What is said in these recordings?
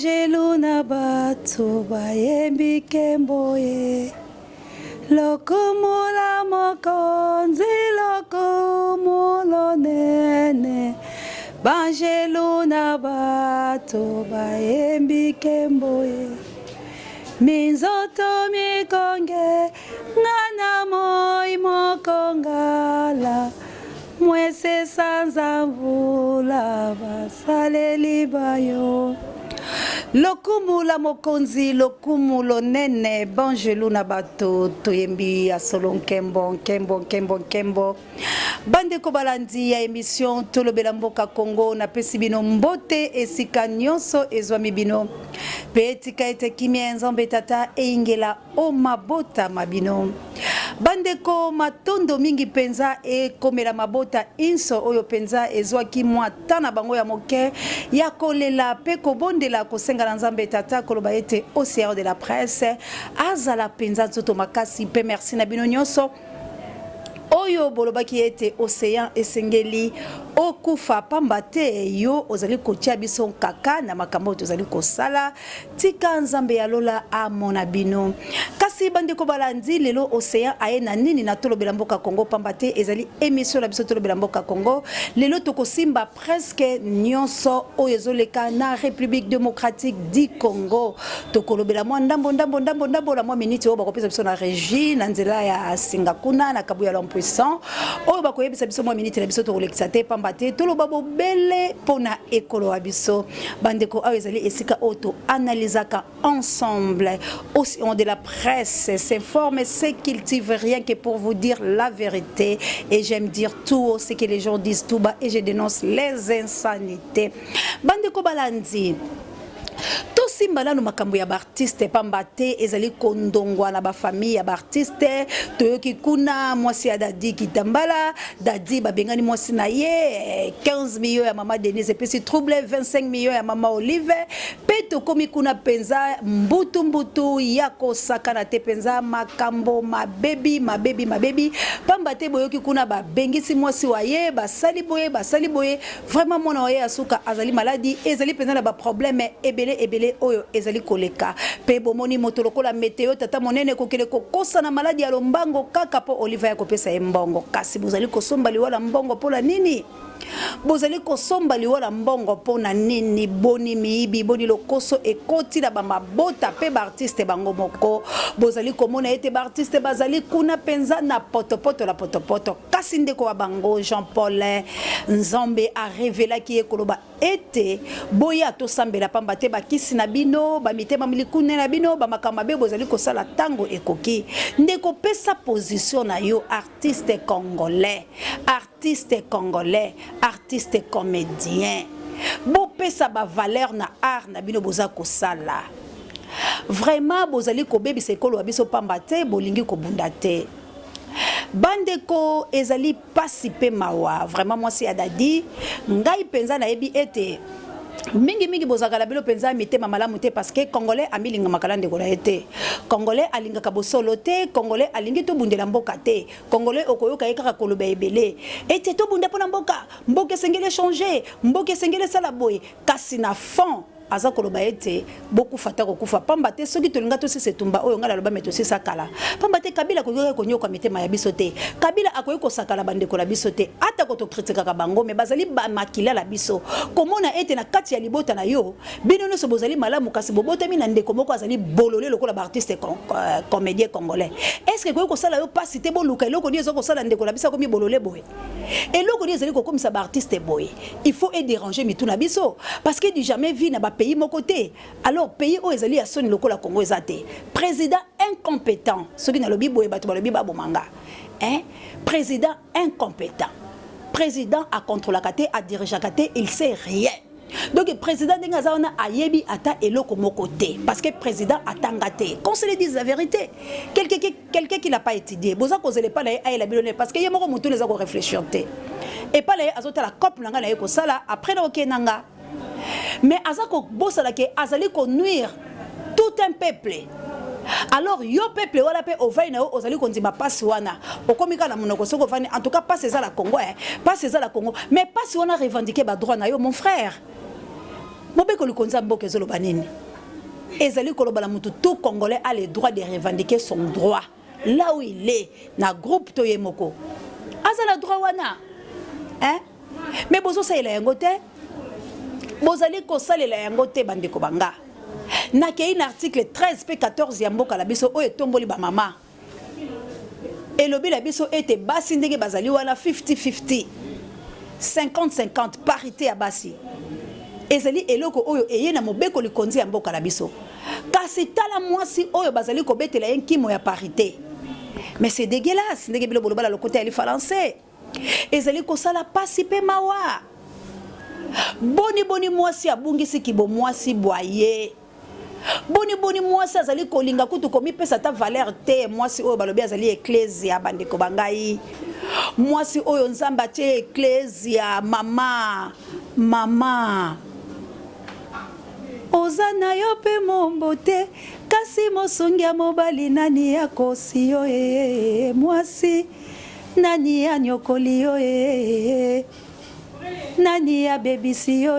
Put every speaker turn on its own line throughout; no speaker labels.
Banjelu na bato bayembi kemboye lokumula mokonzi lokumulo nene Banjelu na bato bayembi kemboye Minzoto mikonge ngana moi mokongala Mwese sanza mvula basaleli bayo Lokumula mokonzi lokumulo nene Banjelu na bato toyembi ya solo nkembo Bande ko balandi ya émission Tolobela Mboka Congo na pesi bino mbote esika nyonso ezwami bino Petika ete kimia nzambe tata eingela o mabota mabino Bande ko matondo mingi penza e komela mabota inso oyo penza ezwaki mwa tana bango ya moke ya kolela pe kobondela kosenga na nzambe tata koloba ete océan de la presse azala penza nzoto makasi pe merci na bino nyonso Oyo bolobaki ete océan esengeli okufa pambate yo ozali kotia biso kaka na makambo tozali kosala tika nzambe ya lola amona bino kasi bande ko balandi lelo océan aye na nini na Tolobela Mboka Congo pambate ezali émission la biso Tolobela Mboka Congo lelo tokosimba presque nyonso oyo ezoleka na République démocratique du Congo tokolobela mwa ndambo la mwa minute oyo bakopesa biso na régie na nzela ya Singakuna na kabuya l'impuissant oyo bakoyebisa biso mwa minute na biso tokolekisa te pambate toloba bobele pona ekolo abiso bandeko ayo ezali esika auto analysaka ensemble aussi on de la presse s'informe se cultive rien que pour vous dire la vérité et j'aime dire tout ce que les gens disent tout bas et je dénonce les insanités bandeko balandi Tosimba na makambo ya artiste pambate ezali kondongwa na ba famille ya artiste toyoki kuna mwasi ya Dadi Kitambala Dadi babengani mwasi na ye 15 millions ya mama Denise pesi trouble 25 millions ya mama Olive peto komi kuna penza mbutu ya kosakana te penza makambo mabebi pambate boyoki kuna babengisi mwasi wa ye basali boye vraiment mona wa ye asuka azali maladie ezali penza na ba problème ebele oyo ezali koleka pe bomoni motolokola météo tata monene kokele kokosa na maladi ya lombango kaka po Oliver ya kopesa mbongo kasi bozali kosomba liwala mbongo pola nini bozali kosomba liwala mbongo pona nini boni miibi boni lokoso ekoti na bamabota pe ba artiste bango moko bozali komona ete ba artiste bazali kuna penza na potopoto kasi ndeko wa bango Jean-Paul Nzambe a révélé ki ekoloba ete boya to sambela pamba te bakisi na bino ba mitema milikune na bino ba makamba be bozali kosala tango ekoki ndeko pesa position na yo artiste comédien bo pesa ba valeur na art na bino boza kosala vraiment bozali ko bebisa ekolo abiso pamba te bolingi ko bunda te bandeko ezali pasi pe mawa vraiment mwasi ya Dadi ngai penza na yebi ete mingi bozakala bilo penza mitema malamu te parce que congolais amilinga makala ndeko na ete congolais alinga kabosolo te congolais alingi to bundela mboka te congolais okoyoka yeka koloba ebele ete to bunda pona mboka sengele changer mboka sengele sala boy kasi na fond aza koloba ete beaucoup fata kokufa pamba te soki tolinga to sese tumba oyo ngala loba meto sesa kala pamba te Kabila koyoka konyoka mitema ya biso te Kabila akoyi kosakala bandeko la biso te ata ko to critique ka bango me bazali ba makila la biso komona ete na kati ya libota na yo bino no so bozali malamu kasi bobota mi na ndeko moko azali bolole lokola ba artiste comédien congolais est-ce que koyi kosala yo pasi te boluka eloko di ezoko sala ndeko la biso ko mi bolole boy eloko di ezali ko komisa ba artiste boy il faut déranger mituna biso parce que du jamais vu na pays mon côté alors pays où ezali ya soni lokola Congo ezate président incompétent ce qui na lobi boye bato ba lobi ba bomanga président incompétent président à contrôler kate à diriger kate il sait rien donc le président dengaza ona ayebi ata eloko moko te parce que président atanga te qu'on se le dise la vérité quelqu'un qui n'a pas étudié boza kozele pas la la bilone parce que yemoko mutu les a ko réfléchir te et pas la azota la cop nanga na yeko sala après na okenanga mais azako bosala ke azali ko nuire tout un peuple alors yo peuple wala pe ovaina ozali kondima pasi wana okomika na monoko soko vani en tout cas pas c'est ça la Congo pas c'est ça la Congo mais pas si on a revendiqué ba droit na yo mon frère Mobeko likonza mboka ezolo banini. Ezali kolobala mutu tout Congolais a le droit de revendiquer son droit. Là où il est, na groupe Toyemoko. Azala droit wana. Hein? Mais bozo sa ila yangote. Bozali ko salela yangote bandeko banga. Na kei na article 13 p 14 ya mboka la biso oyo tomboli ba mama. Et le la biso était basi ndenge bazali wana 50-50. 50-50 parité à basi. Ezali eloko oyo eye na mobeko likonzi ya mboka la biso. Kasi tala mwasi oyo bazali ko betela yenkimo ya parité. Mais c'est dégueulasse ndenge bilo boloba la côté ali français. Ezali ko sala pasi pe mawa. Boni mwasi abungisi kibo mwasi boye. Boni mwasi azali kolinga kutu komi pesa ta valeur te mwasi oyo balobi azali ecclesia bandeko bangai. Mwasi oyo nzamba te ecclesia mama. Ozana yo pe mombote kasi mosongia mobali nani ya kosi yo mwasi nani ya nyokoli yo nani ya bebisi yo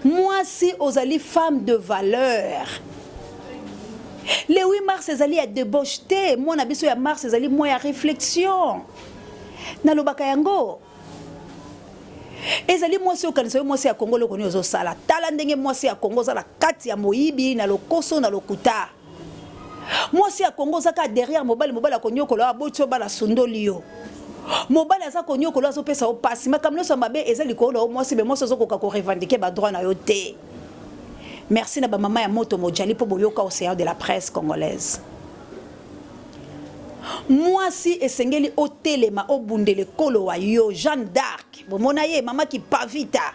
mwasi ozali femme de valeur. Le 8 mars ezali ya débaucheté moi na biso ya mars ezali moi ya réflexion na lobaka yango. Ezali mwasi okanisa yo mwasi ya Kongo loko ni ozosala tala ndenge mwasi ya Kongo za la kati ya moyibi na lokoso na lokuta. Mwasi ya Kongo zaka derrière mobali akonyokola abotio bala sundoli yo. Mobali aza konyokola azopesa opasi makamno so mabe ezali ko lo mwasi be mwasi ozokoka ko revendiquer ba droit na yo te. Merci na ba mama ya moto mojali po boyoka océan de la presse congolaise. Mwasi esengeli otelema obundele kolo wa yo Jeanne d'Arc bomona ye mama ki pavita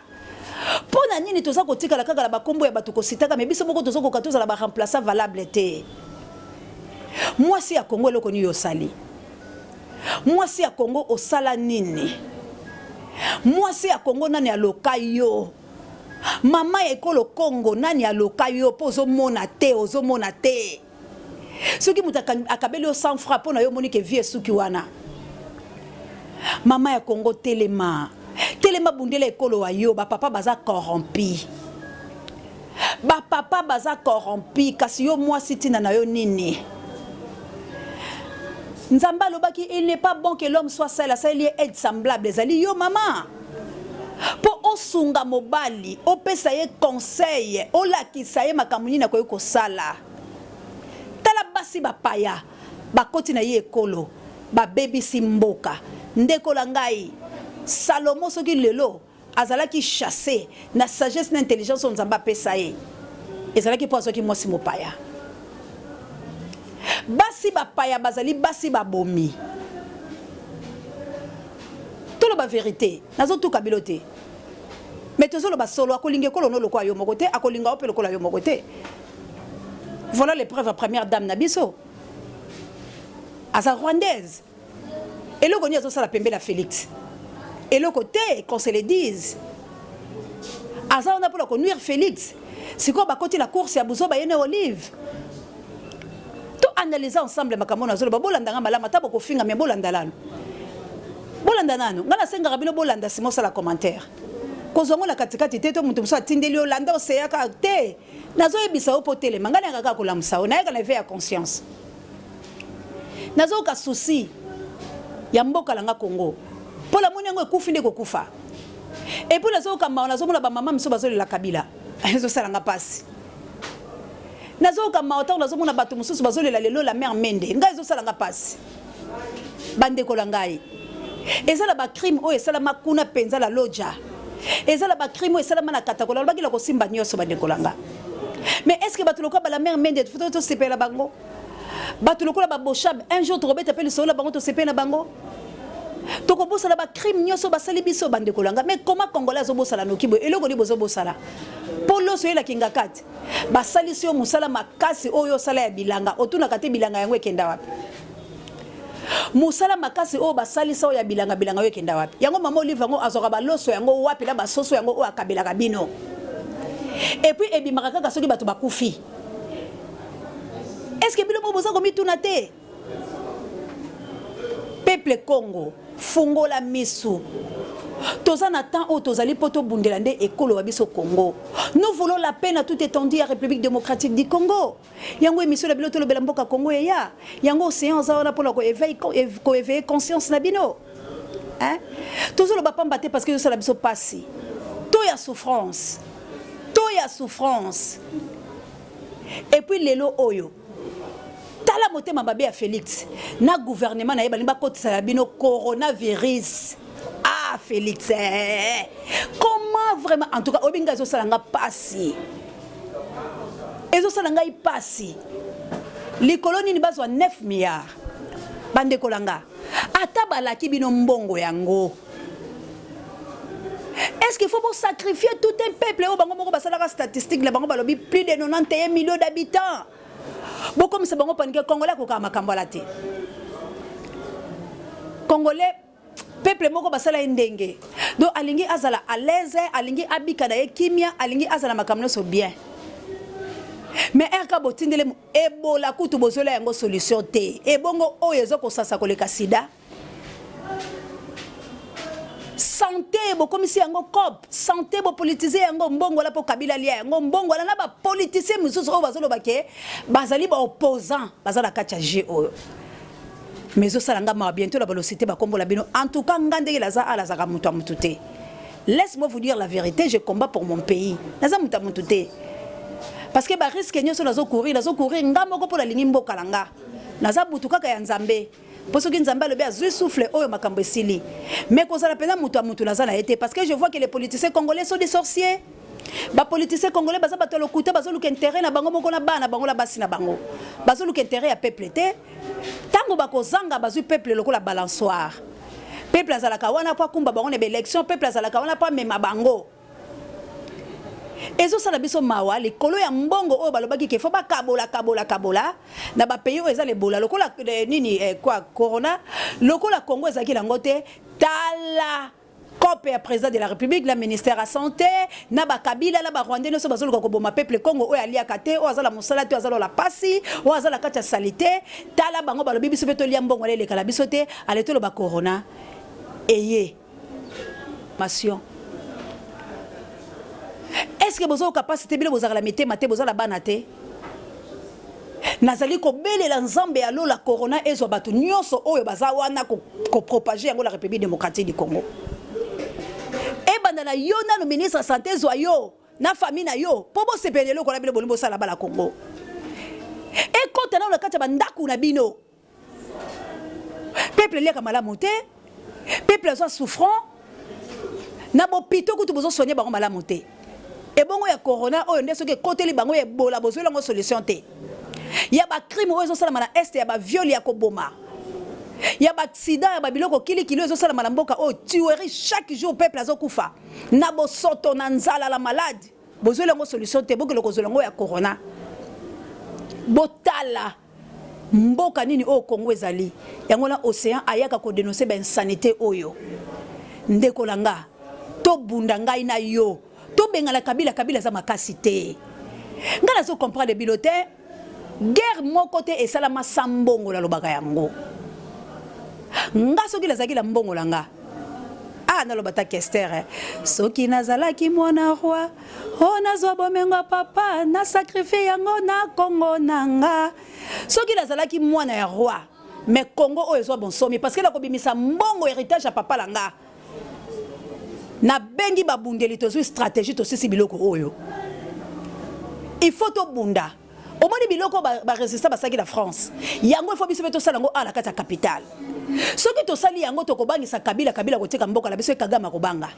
pona nini toza kotika la kaka la bakombo ya batu kositaka me biso moko tozo koka toza la ba remplaçant valable te. Mwasi ya Kongo eloko ni yo sali. Mwasi ya Kongo osala nini? Mwasi ya Kongo nani aloka yo? Mama ya ekolo Kongo nani aloka yo po ozomona te. Soki mutaka akabeli yo 100 francs pona yo moni ke vie suki wana. Mama ya Kongo telema bundela ekolo wa yo ba papa baza corrompi. Ba papa baza corrompi kasi yo mwasi tina na yo nini? Nzamba lobaki il n'est pas bon que l'homme soit seul, ça il est semblable ezali yo mama. Po osunga mobali, opesa ye conseil, olakisa ye makamuni na koyo kosala. Tala basi bapaya, bakoti na ye ekolo, ba baby simboka, ndeko la ngai, Salomo soki lelo, azalaki chassé, na sagesse na intelligence on nzamba pesa ye. Ezalaki po soki mwasi mopaya. Basi bapaya bazali basi babomi. Tout la vérité, nazo tout kabilote. Mais tozolo ba solo akolinge kolo no lokwa yo mokote, akolinga ope lokola yo mokote. Voilà les preuves à première dame Nabiso. Asa rwandaise. Et le goni azo sala pembe la Félix. Et le côté qu'on se le dise. Asa on a pour conduire Félix. C'est quoi ba côté la course ya buzo ba yene olive. Analyser ensemble makamona zolo bolanda nga malama ta boko finga me bolanda lano bolanda nano ngala senga rabino bolanda simo sala commentaire kozongo la katikati te to mutu muso atindeli olanda oseya ka te nazo ebisa opotele mangana ngaka kolamsa ona yaka na veille à conscience nazo ka souci ya mboka langa Congo pola moni ngo ekufi nde kokufa et puis nazo ka maona nazo mona ba mama miso bazoli la Kabila ezo sala nga pasi nazo ka maota nazo mona bato mususu bazolela lelo la mère Mende ngai zo sala nga pasi bande ko langai ezala ba crime o ezala makuna penza la loja ezala ba crime o ezala mana katakola baki la ko simba nyoso bande ko langa mais est-ce que bato lokola ba la mère Mende faut to sepela bango bato lokola ba boshab un jour to robeta pele sola bango to sepela bango to ko bosala ba crime nyoso ba sali biso bande ko langa mais comment congolais zo bosala no kibo eloko ni bozo bosala polo so yela kinga kati basali sio musala makasi oyo sala ya bilanga otuna kate bilanga yango ekenda wapi musala makasi oyo basali sa ya bilanga yo ekenda wapi yango mama olive yango azoka baloso yango wapi la basoso yango o akabela kabino et puis ebimaka kaka soki bato bakufi est-ce que bilo bozo ko mituna te peuple Congo fungola misu Toza na temps où tozali poto bundelande ekolo wabiso Congo. Nous voulons la paix à toute étendue à République démocratique du Congo. Yango émission la bilo to le belamboka Congo ya. Yango séance za pour la ko éveiller conscience na bino. Hein? Tozo le bapamba te parce que ça la biso passé. To ya souffrance. To ya souffrance. Et puis lelo oyo. Tala motema mabe ya Félix. Na gouvernement na yeba limba kotisa la bino coronavirus. Ah Félix, comment vraiment, en tout cas, Obinga zo salanga passi. Ezo salanga y passi. Les colonies ni bazwa 9 milliards. Bande kolanga. Ata balaki bino mbongo yango. Est-ce qu'il faut sacrifier tout un peuple au bango moko basala statistique la bango balobi plus de 91 millions d'habitants. Bon comme ça bango panike congolais ko ka makambo la te. Congolais peuple moko basala ndenge donc alingi azala à l'aise alingi abika na kimia alingi azala makamno so bien mais erka botindele ebola kutu bozola yango solution te ebongo oyo ezoko sasa koleka sida santé bo komisi yango cop santé bo politiser yango mbongo la po kabila lia yango mbongo la na ba politicien mususu o bazolo bake bazali ba opposant bazala kacha G oyo mais au salanga ma bientôt la velocité ba kombo la bino en tout cas ngande la za ala za mutu mutute. Laisse-moi vous dire la vérité, je combats pour mon pays naza mutu mutute parce que ba risque nyoso nazo courir ngamo ko pour la ligne mboka langa naza butuka ka ya nzambe pour ce que nzambe le bien zui souffle oyo makambo esili mais ko sala pena mutu naza na été parce que je vois que les politiciens congolais sont des sorciers. Ba politiciens congolais baza batolo kuta bazo luka intérêt na bango moko na bana bango la basi na bango bazo luka intérêt ya peuple te tango bako zanga bazu peuple lokola balançoire peuple azalaka wana kwa kumba bango na élection peuple azalaka wana pa mema bango ezo sala biso mawa likolo ya mbongo oyo balobaki ke fo ba kabola na ba pays oyo eza le bola lokola nini quoi corona lokola Congo ezaki lango te tala copé à président de la République, la ministère à santé, naba Kabila, naba Rwandais, nous sommes bazolo koboma peuple Congo, o ali akate, o azala musala, o azala la passi, o azala kacha salité, tala bango balo bibi sobeto liambongo le kala bisote, aleto lo ba corona. Ayez mation. Est-ce que vous avez capacité de vous la mettre maté vous la banate? Nazali ko belela nzambe alo la corona ezo batu nyonso oyo bazawana ko propager yango la République démocratique du Congo. Na yona no ministre santé zoyo na famille na yo pobo sepelelo ko la bino bolimo sala bala Congo et quand na kati ba ndaku na bino peuple leka malamu te peuple so souffrant na bo pito ko to bozo soigner bango malamu te et bongo ya corona oyo ndeso ke koteli bango ya bola bozo lango solution te ya ba crime oyo so sala na est ya ba viol ya ko boma. Il y a des accidents, il y a des biloko kili kilo zo sala malamboka oh tuerie chaque jour peuple azokufa na bo soto na nzala la malade bozo lengo solution te boko loko zolango ya corona botala mboka nini o Congo ezali yango na océan ayaka ko dénoncer ba insanité oyo ndeko langa to bunda ngai na yo to bengala kabila za makasi te ngala zo comprendre bilote guerre mon côté et salama sambongo la lobaka yango nga soki lazaki la mbongo langa ah na lobata kester soki nazalaki mwana roi o nazwa bomengo papa na sacrifice yango na Congo nanga soki lazalaki mwana ya roi mais Congo oyo zo bon somi parce que la kobimisa mbongo héritage ya papa langa na bengi babundeli to stratégie to sisi biloko oyo il faut to bunda au moins biloko ba résistant basaki la France yango il faut biso beto salango à la kata capitale soki to sali yango to kobangisa kabila ko teka mboka la biso Kagame ko banga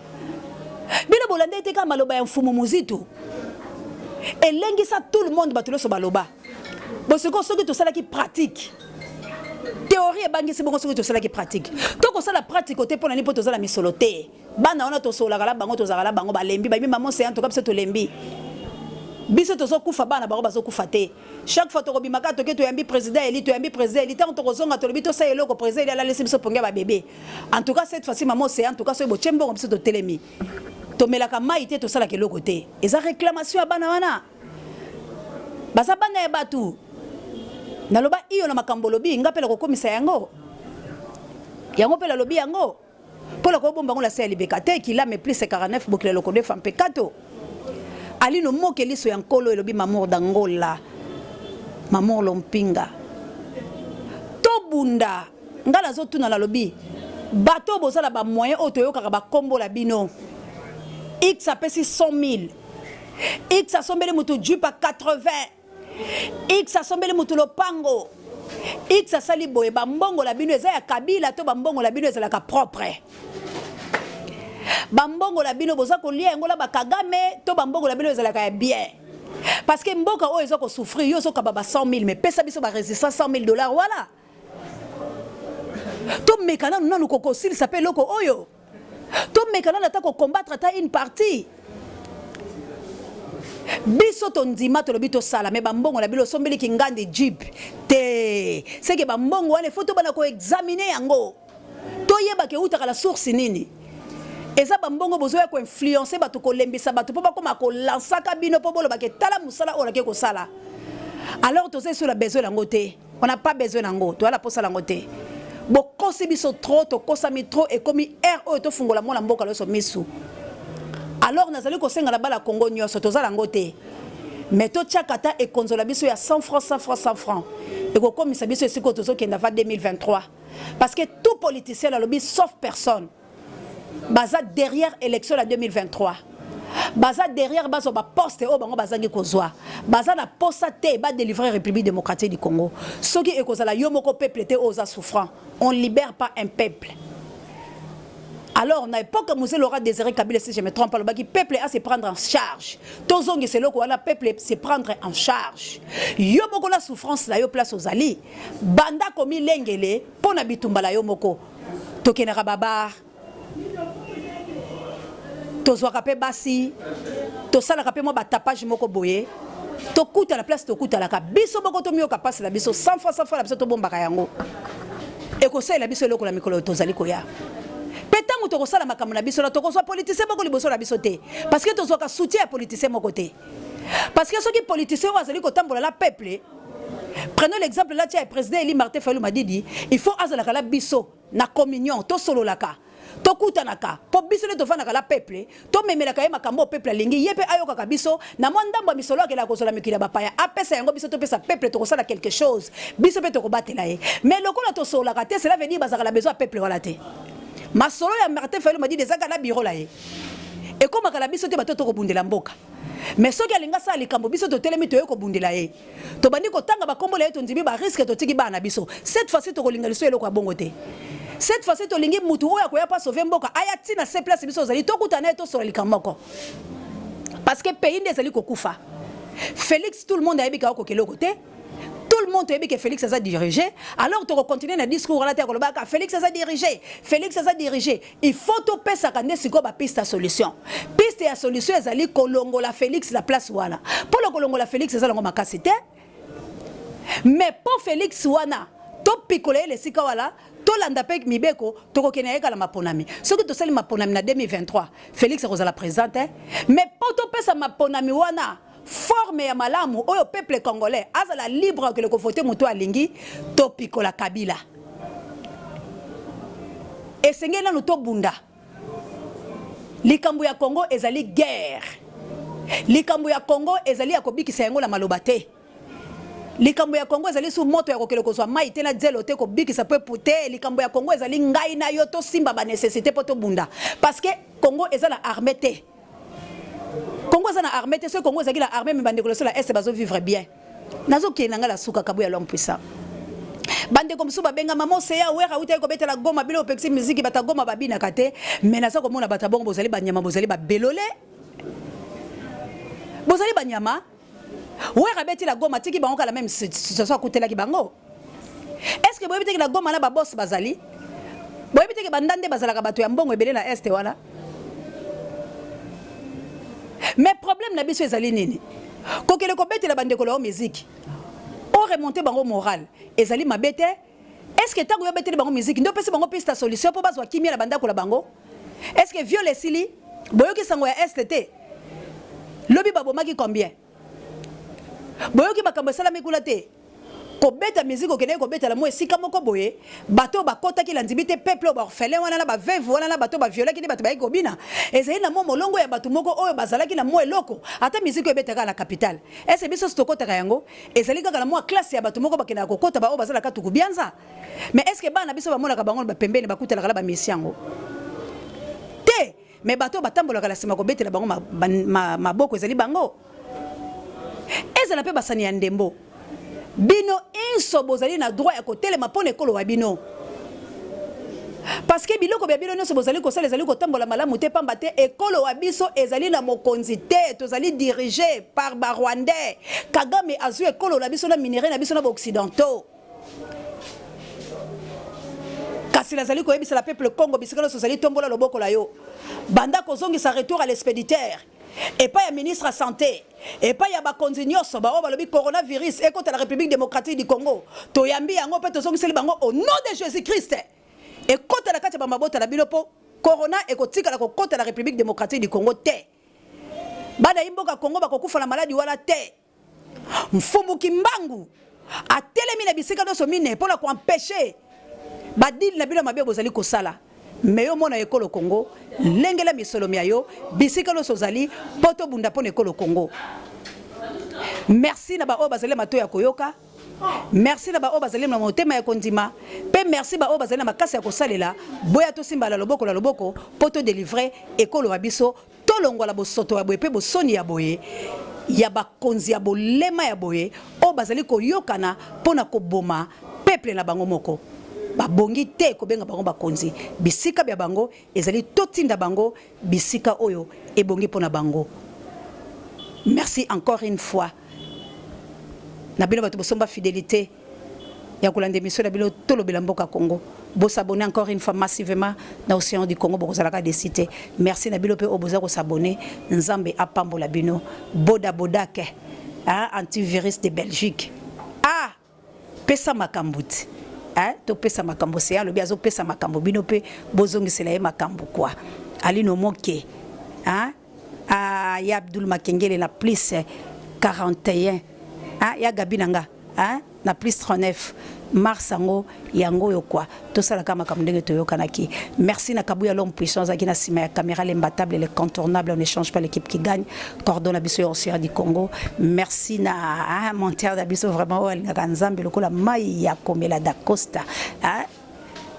bino bolande te ka maloba ya mfumu muzitu elengisa tout le monde batulo so baloba boseko soki to sala ki pratique théorie bangisi bongo soki to sala ki pratique to ko sala pratique te pona ni poto sala misolote bana ona to sola kala bango to zakala bango balembi ba maman c'est en tout cas biso to lembi biso to kufa bana bango bazo kufa te chaque fois to kobimaka to ke to yambi président eli tant to kozonga to lebito sa eloko président la laisser biso ponga ba bébé en tout cas cette fois-ci maman c'est en tout cas so bo chembo biso to telemi to melaka maite to sala ke loko te eza réclamation ya bana wana basa bana ya batu naloba iyo na makambo lobi ngapela ko komisa yango pe la lobi yango Pour le coup, bon, la CL Libekate, qui l'a mais plus c'est 49, beaucoup le loco de femme pekato. Ali no mo keli so yankolo elobi mamour d'Angola. Mamour lompinga. To bunda, ngala zo tuna la lobi. Bateau bozala ba moyen otoyo kaka ba kombo la bino. X a pesi 100 000. X a sombele mutu jupa 80. X a sombele mutu lopango. X a sali boye ba mbongo la bino eza ya kabila to ba mbongo la bino eza la ka propre. Ba mbongo la bino boza ko lia ngola ba Kagame to ba mbongo la bino eza la ka bien. Parce que mboka o ezo ko souffrir yo zo ka ba 100 000 mais pesa biso ba résistance $100 000 voilà. To mekana nanu koko s'il s'appelle loko oyo. To mekana nata ko combattre ta une partie. Biso tondima to lobito sala mais ba mbongo la bilo sombeli ki ngande jeep te c'est que ba mbongo wane faut to bana ko examiner yango. To yeba ke utaka la source nini. Eza ba mbongo bozoya ko influencer bato ko lembisa bato po ba koma ko lancer ka bino po bolo ba ke tala musala o la ke ko sala. Alors to c'est sur la besoin lango te. On n'a pas besoin lango, to ala po sala lango te. Bo kosi biso trop to kosami trop et comme RO to fungola mo la mboka lo so misu. Alors nazali ko senga la bala Congo nyoso to zala ngote. Mais to tchakata e konzola biso ya 100 francs 100 francs 100 francs. Et ko komisa biso esiko to zo kenda va 2023. Parce que tout politicien la lobby sauf personne. Baza derrière élection la 2023. Baza derrière bazo ba poste o bango bazangi kozwa. Baza na posta te ba délivrer République démocratique du Congo. Soki e kozala yo moko peuple te oza souffrant. On libère pas un peuple. Alors, on a époque Moussé Laura Désiré Kabila, si je me trompe pas, le peuple a se prendre en charge. Tozongi c'est là le peuple se prendre en charge. Yo moko la souffrance la yo place aux alliés. Banda komi lengele pour na bitumba la yo moko. Tokenera babar. Tozwa kapé basi. Tosala kapé mo ba tapage moko boye. Tokuta la place tokuta la ka. Biso moko to miyo kapasi la biso 100 fois la biso to bomba yango. Et ko la biso loko la mikolo tozali koya. Pétango to kosala makambo na biso la to koso politicien moko liboso la biso te parce que tozo ka soutien politicien moko te parce que ceux qui politiciens wazali ko tambola la peuple. Prenons l'exemple là tiens président Eli Martin Fayulu Madidi il faut azala kala biso na communion to solo laka to kutanaka po biso le to fana kala peuple to memela ka makambo peuple lingi yepe ayoka ka biso na mondamba misolo akela ko sola mikila bapaya apesa yango biso to pesa peuple to kosala quelque chose biso pe to ko batela ye mais lokola to solo ka te cela veut dire bazaka la besoin peuple wala te. Ma solo ya Martin Fayulu m'a dit des agala bureau là. Et comme akala biso te bato to ko bundela mboka. Mais soki alinga sa likambo biso to telemi to ko bundela ye. To bandi ko tanga ba kombo la to ndimi ba risque to tiki ba na biso. Cette fois-ci to ko linga liso eloko bongo te. Cette fois-ci to lingi mutu oya ko ya pas sauver mboka. Aya tina se place biso zali to kutana to solo likamoko. Parce que pays ndezali ko kufa. Félix tout le monde a yebi ka ko keloko te. Tout le monde a dit que Félix a dirigé. Alors, tu continues le discours à la Félix a dirigé. Félix a dirigé. Il faut tout faire ça quand il piste à solution. Piste à solution, c'est aller Kolongo la Félix la place wana. Pour le Kolongo la Félix, c'est ça la capacité. Mais pour Félix wana, tu picoler les sikawala, tu l'andapek mibeko, tu connais la maponami. Ce que tu sais maponami en 2023, Félix a la présente. Mais pour tout faire ça maponami wana. Forme ya malamu oyo peuple congolais azala libre que le kofote muto alingi topiko la Kabila et sengena no to bunda likambo ya Congo ezali guerre likambo ya Congo ezali ya kobikisa yango la malobate likambo ya Congo ezali sous moto ya kokele kozwa mai te na zelo te kobikisa pe puté likambo ya Congo ezali ngai na yo to simba ba nécessité poto bunda parce que Congo ezala armée te Congo est en armée, ce Congo est en armée, mais bande la est bazo vivre bien. Nazo qui nanga la souka kabu ya l'homme puissant. Bande comme ça benga maman c'est ya wera uta ko betela goma bilo pexi musique bata goma babina kate, mais nazo comme on a bata bon bozali banyama bozali ba belolé. Bozali banyama. Wera beti la goma tiki bango la même ce soit côté la ki bango. Est-ce que boy beti la goma na ba boss bazali? Boy beti ke bandande bazala ka bato ya mbongo ebele na est wala. Mais problème na biso ezali nini kokele ko betela bandeko la musique o remonter bango moral ezali mabete est-ce que tango yo betela bango musique ndo pesi bango piste solution po bazwa kimia la bandako la bango est-ce que viole sili boyoki sango ya STT lobi babomaki combien boyoki bakambo sala mikula te kobeta musique okene kobeta la mo esika moko boye bato bakota ki landibite peuple ba orphelin wana na ba veuve wana na bato ba violer ki bato ba ikobina ezali na mo molongo ya bato moko oyo bazalaki na mo eloko ata musique ebeta ka la capitale ese biso stokota ka yango ezali kaka na mo classe ya bato moko bakena kokota ba o bazala ka tukubianza mais est-ce que bana biso ba mona ka bango ba pembeni bakutela kala ba misiango te mais bato batambola kala sima kobetela bango maboko ezali bango ezala pe basani ya ndembo bino inso bozali na droit ya kotelema pona ekolo wa bino parce que biloko bya bino nyonso bozali kosala ezali kotambola malamu te pamba te ekolo wa biso ezali na mokonzi te tozali dirigé par barwandais Kagame azwi ekolo na biso na minere na biso na baoccidentaux kasi nazali koyebisa la peuple Congo bisika nyonso ozali tombola loboko la yo banda kozongisa retour à l'expéditeur et pas ya ministre à santé et pas ya bakonzi nyonso ba o balobi coronavirus et contre la République démocratique du Congo to yambi yango pe to songiseli bango au nom de Jésus-Christ et contre la kati ba mabota la bilopo corona et kotika la contre la République démocratique du Congo te bana imboka Congo bakokufa na maladie wala te mfumu kimbangu atelemi na bisika nyonso mine pour la ko empêcher badili na bilo mabe bozali kosala mais yo mona ekolo Congo lengela misolomi ayo bisika lo sozali poto bunda pona ekolo Congo merci na ba o bazali mato ya koyoka merci na ba o bazali na motema ya kondima pe merci ba o bazali na makasi ya kosalela boya to simba la loboko poto délivrer ekolo wa biso tolongola bosoto ya boye pe bosoni ya boye ya bakonzi ya bolema ya boye o bazali koyokana pona koboma peuple na bango moko babongi te kobenga bango bakonzi bisika bya bango ezali totinda bango bisika oyo ebongi pona bango. Merci encore une fois na bino bato bosomba fidélité ya kolanda émission na bino tolobela mboka Congo bo s'abonner encore une fois massivement na Océan du Congo bokozalaka des cités. Merci na bino pe oboza ko s'abonner nzambe apambola bino boda ke antivirus de Belgique pesa makambuti to pesa makambo se ya lobi azo pesa makambo bino pe bozongisela ye makambo kwa alino moke ya Abdul Makengele na plus 41 ya Gabinanga na plus 39 mars ango yango yo kwa to sala kama kamndenge to yokanaki. Merci na Kabuya l'homme puissant zaki na sima ya caméra l'imbattable l'incontournable on n'échange pas l'équipe qui gagne cordon abiso Océan du Congo. Merci na monteur d'abiso vraiment na Nzambe lokola mai ya komela da Costa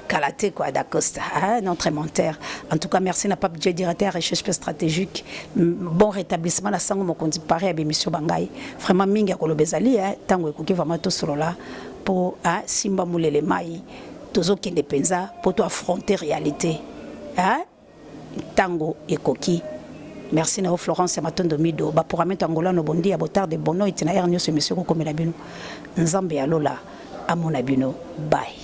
Kalaté quoi da Costa notre monteur. En tout cas merci na Pape J directeur recherche stratégique bon rétablissement la sango mokondi paré à émission bangai vraiment mingi kolobezali tango ekoki vraiment to solola pour simba mulele mai tozo kende penza pour to affronter réalité tango ekoki. Merci na Florence Matondo Mido ba pour amettre Angola no bondi ya botard de bono itina ernyo ce monsieur ko komela bino nzambe ya lola amona bino bye.